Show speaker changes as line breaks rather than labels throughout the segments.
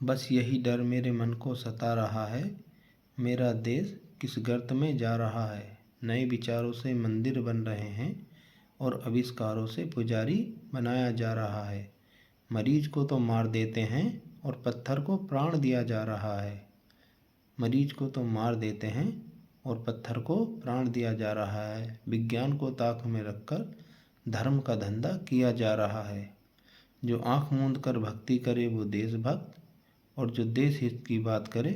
बस यही डर मेरे मन को सता रहा है, मेरा देश किस गर्त में जा रहा है। नए विचारों से मंदिर बन रहे हैं और आविष्कारों से पुजारी बनाया जा रहा है। मरीज को तो मार देते हैं और पत्थर को प्राण दिया जा रहा है। मरीज को तो मार देते हैं और पत्थर को प्राण दिया जा रहा है। विज्ञान को ताक में रखकर धर्म का धंधा किया जा रहा है। जो आँख मूंद कर भक्ति करे वो देशभक्त, और जो देश हित की बात करे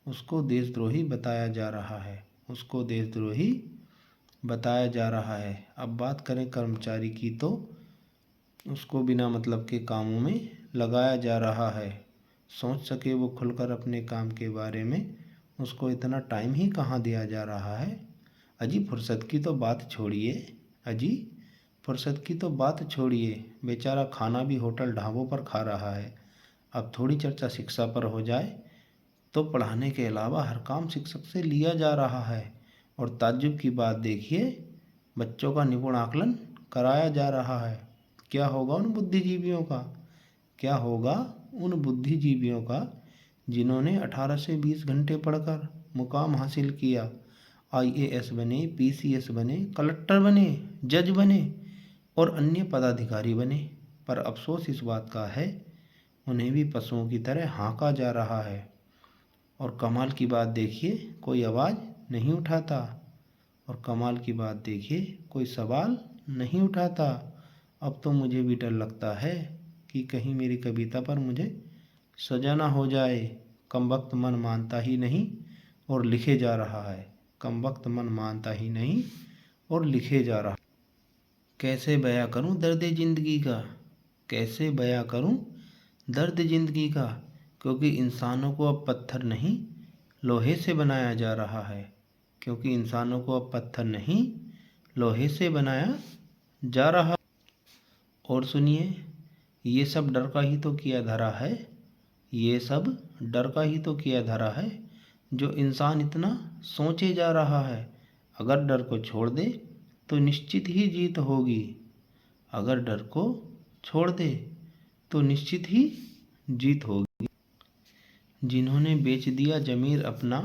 उसको देशद्रोही बताया जा रहा है। उसको देशद्रोही बताया जा रहा है। अब बात करें कर्मचारी की तो उसको बिना मतलब के कामों में लगाया जा रहा है। सोच सके वो खुलकर अपने काम के बारे में, उसको इतना टाइम ही कहाँ दिया जा रहा है। अजी फुर्सत की तो बात छोड़िए, अजी फुर्सत की तो बात छोड़िए। बेचारा खाना भी होटल ढाबों पर खा रहा है। अब थोड़ी चर्चा शिक्षा पर हो जाए तो पढ़ाने के अलावा हर काम शिक्षक से लिया जा रहा है। और ताज्जुब की बात देखिए, बच्चों का निपुण आकलन कराया जा रहा है। क्या होगा उन बुद्धिजीवियों का, क्या होगा उन बुद्धिजीवियों का जिन्होंने 18 से 20 घंटे पढ़कर मुकाम हासिल किया। आईएएस बने, पीसीएस बने, कलेक्टर बने, जज बने और अन्य पदाधिकारी बने। पर अफसोस इस बात का है उन्हें भी पशुओं की तरह हाँका जा रहा है। और कमाल की बात देखिए, कोई आवाज़ नहीं उठाता। और कमाल की बात देखिए, कोई सवाल नहीं उठाता। अब तो मुझे भी डर लगता है कि कहीं मेरी कविता पर मुझे सजा ना हो जाए। कमबख्त मन मानता ही नहीं और लिखे जा रहा है। कमबख्त मन मानता ही नहीं और लिखे जा रहा। कैसे बयां करूं दर्द ज़िंदगी का, कैसे बयां करूं दर्द ज़िंदगी का, क्योंकि इंसानों को अब पत्थर नहीं लोहे से बनाया जा रहा है। क्योंकि इंसानों को अब पत्थर नहीं लोहे से बनाया जा रहा। और सुनिए, ये सब डर का ही तो किया धरा है, ये सब डर का ही तो किया धरा है जो इंसान इतना सोचे जा रहा है। अगर डर को छोड़ दे तो निश्चित ही जीत होगी। अगर डर को छोड़ दे तो निश्चित ही जीत होगी। जिन्होंने बेच दिया ज़मीर अपना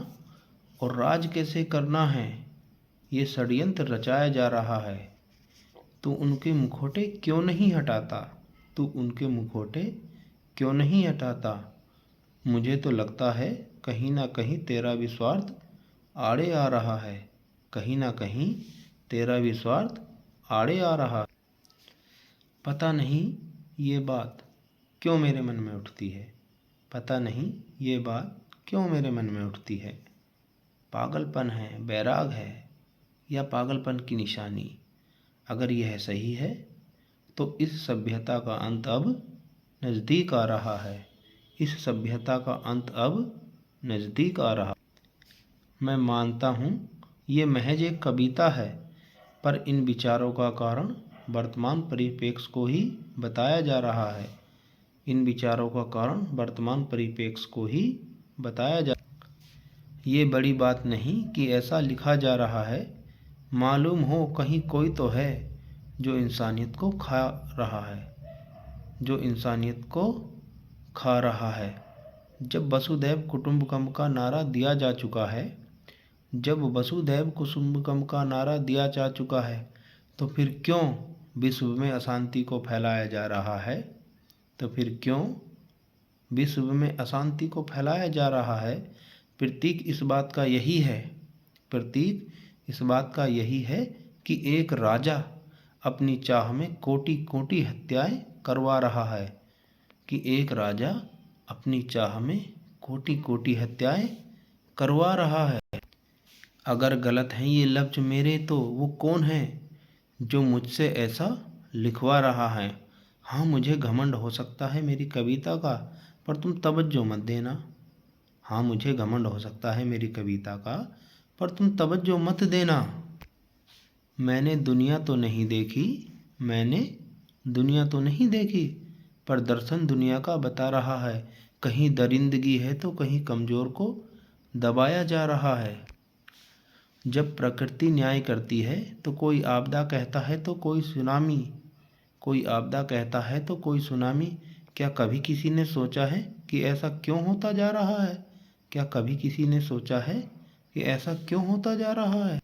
और राज कैसे करना है, ये षड्यंत्र रचाया जा रहा है। तू उनके मुखौटे क्यों नहीं हटाता, तू उनके मुखौटे क्यों नहीं हटाता। मुझे तो लगता है कहीं ना कहीं तेरा भी स्वार्थ आड़े आ रहा है। कहीं ना कहीं तेरा भी स्वार्थ आड़े आ रहा है। पता नहीं ये बात क्यों मेरे मन में उठती है, पता नहीं ये बात क्यों मेरे मन में उठती है। पागलपन है, बैराग है, या पागलपन की निशानी। अगर यह सही है तो इस सभ्यता का अंत अब नज़दीक आ रहा है। इस सभ्यता का अंत अब नज़दीक आ रहा। मैं मानता हूँ ये महज एक कविता है, पर इन विचारों का कारण वर्तमान परिप्रेक्ष्य को ही बताया जा रहा है। इन विचारों का कारण वर्तमान परिप्रेक्ष्य को ही बताया जा। ये बड़ी बात नहीं कि ऐसा लिखा जा रहा है। मालूम हो कहीं कोई तो है जो इंसानियत को खा रहा है, जो इंसानियत को खा रहा है। जब वसुधैव कुटुंबकम का नारा दिया जा चुका है, जब वसुधैव कुटुंबकम का नारा दिया जा चुका है, तो फिर क्यों विश्व में अशांति को फैलाया जा रहा है। तो फिर क्यों विश्व में अशांति को फैलाया जा रहा है। प्रतीक इस बात का यही है, प्रतीक इस बात का यही है कि एक राजा अपनी चाह में कोटि कोटि हत्याएं करवा रहा है, कि एक राजा अपनी चाह में कोटि कोटि हत्याएं करवा रहा है। अगर गलत हैं ये लफ्ज़ मेरे तो वो कौन है जो मुझसे ऐसा लिखवा रहा है। हाँ, मुझे घमंड हो सकता है मेरी कविता का, पर तुम तवज्जो मत देना। हाँ, मुझे घमंड हो सकता है मेरी कविता का, पर तुम तवज्जो मत देना। मैंने दुनिया तो नहीं देखी, मैंने दुनिया तो नहीं देखी, पर दर्शन दुनिया का बता रहा है। कहीं दरिंदगी है तो कहीं कमज़ोर को दबाया जा रहा है। जब प्रकृति न्याय करती है तो कोई आपदा कहता है तो कोई सुनामी, कोई आपदा कहता है तो कोई सुनामी। क्या कभी किसी ने सोचा है कि ऐसा क्यों होता जा रहा है? क्या कभी किसी ने सोचा है कि ऐसा क्यों होता जा रहा है?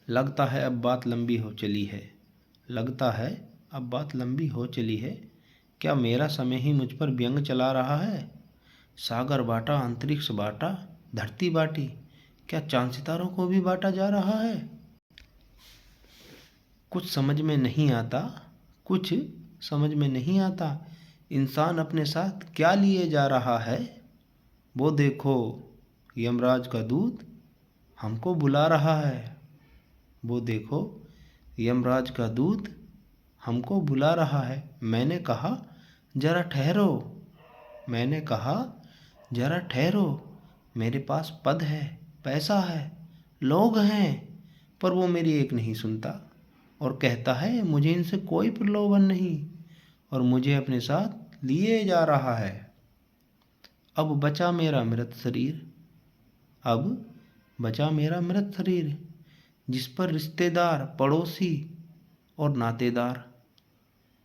लगता है अब बात लंबी हो चली है। लगता है अब बात लंबी हो चली है। क्या मेरा समय ही मुझ पर व्यंग चला रहा है? सागर बाँटा, अंतरिक्ष बाँटा, धरती बाँटी, क्या चाँद सितारों को भी बाँटा जा रहा है? कुछ समझ में नहीं आता, कुछ समझ में नहीं आता, इंसान अपने साथ क्या लिए जा रहा है? वो देखो, यमराज का दूत हमको बुला रहा है। वो देखो, यमराज का दूत हमको बुला रहा है। मैंने कहा जरा ठहरो, मैंने कहा जरा ठहरो, मेरे पास पद है, पैसा है, लोग हैं, पर वो मेरी एक नहीं सुनता और कहता है मुझे इनसे कोई प्रलोभन नहीं और मुझे अपने साथ लिए जा रहा है। अब बचा मेरा मृत शरीर, अब बचा मेरा मृत शरीर, जिस पर रिश्तेदार, पड़ोसी और नातेदार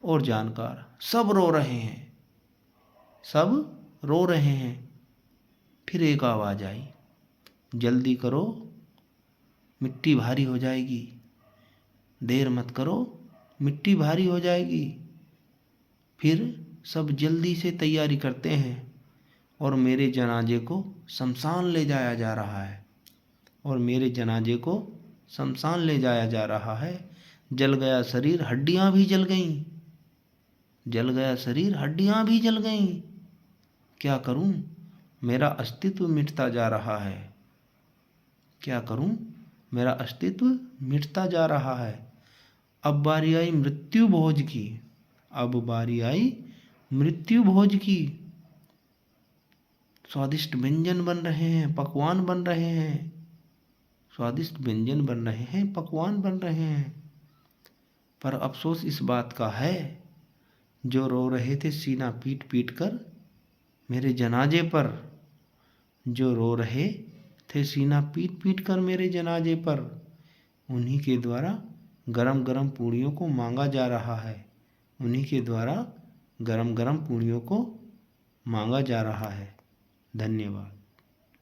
और जानकार सब रो रहे हैं, सब रो रहे हैं। फिर एक आवाज़ आई, जल्दी करो, मिट्टी भारी हो जाएगी, देर मत करो, मिट्टी भारी हो जाएगी। फिर सब जल्दी से तैयारी करते हैं और मेरे जनाजे को शमशान ले जाया जा रहा है, और मेरे जनाजे को शमशान ले जाया जा रहा है। जल गया शरीर, हड्डियां भी जल गईं, जल गया शरीर, हड्डियां भी जल गईं। क्या करूं, मेरा अस्तित्व मिटता जा रहा है। क्या करूं, मेरा अस्तित्व मिटता जा रहा है। अब बारी आई मृत्यु भोज की, अब बारी आई मृत्यु भोज की। स्वादिष्ट व्यंजन बन रहे हैं, पकवान बन रहे हैं, स्वादिष्ट व्यंजन बन रहे हैं, पकवान बन रहे हैं। पर अफसोस इस बात का है, जो रो रहे थे सीना पीट पीट कर मेरे जनाजे पर, जो रो रहे थे सीना पीट पीट कर मेरे जनाजे पर, उन्हीं के द्वारा गरम गरम पूड़ियों को मांगा जा रहा है, उन्हीं के द्वारा गरम गरम पूड़ियों को मांगा जा रहा है। धन्यवाद।